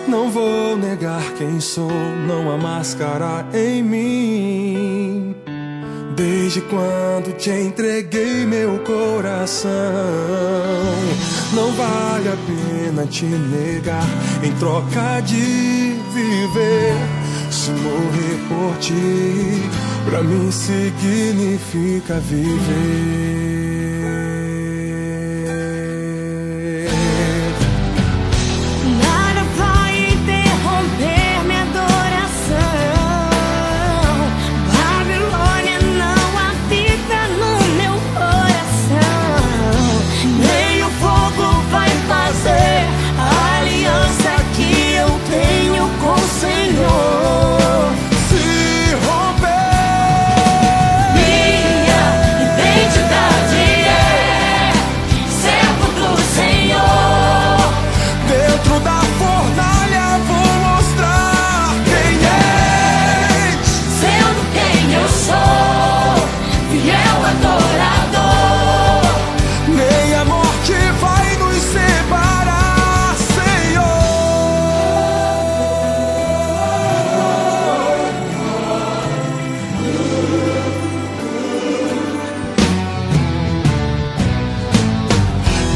Não vou negar quem sou, não há máscara em mim. Desde quando te entreguei meu coração, não vale a pena te negar em troca de viver. Se morrer por ti, pra mim significa viver.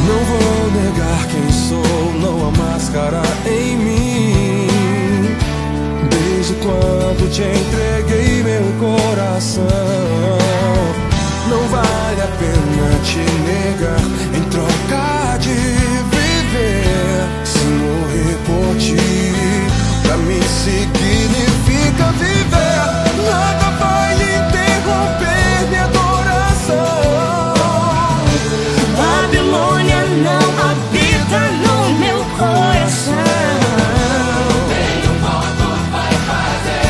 Não vou negar quem sou, não há máscara em mim. Desde quando te entreguei meu coração, não vale a pena te negar em troca de viver. Se morrer por ti, pra mim significa viver. Nada vai interromper minha adoração. Babilônia não habita no meu coração. Nenhum modo vai fazer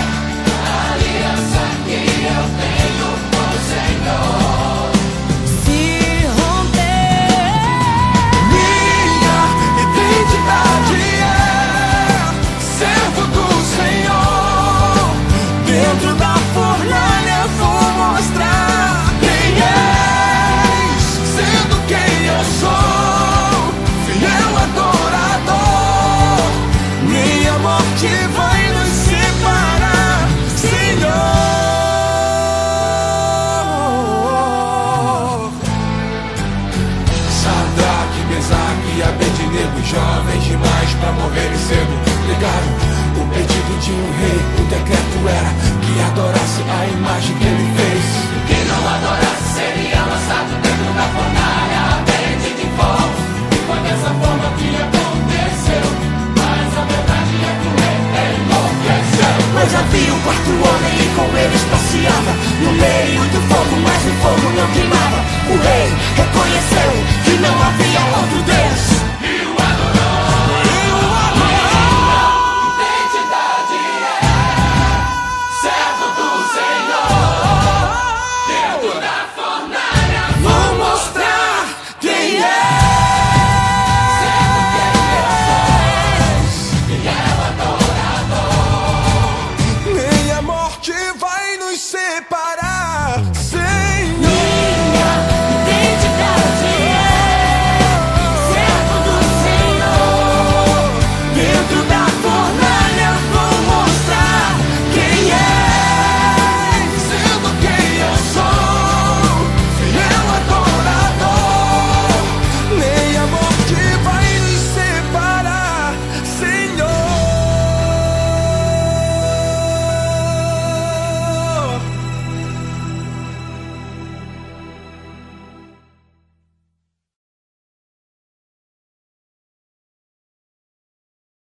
a aliança que eu tenho com o Senhor Se romper, Minha identidade é servo do Senhor. Dentro da fornalha vou mostrar quem és, sendo quem eu sou, fiel adorador. Minha morte vai nos separar, Senhor. Sadraque, Mesaque e Abednego, jovens demais pra morrerem cedo, ligaram o pedido de um rei. O decreto era que adorasse a imagem que ele fez. Quem não adorasse seria lançado dentro da fornalha.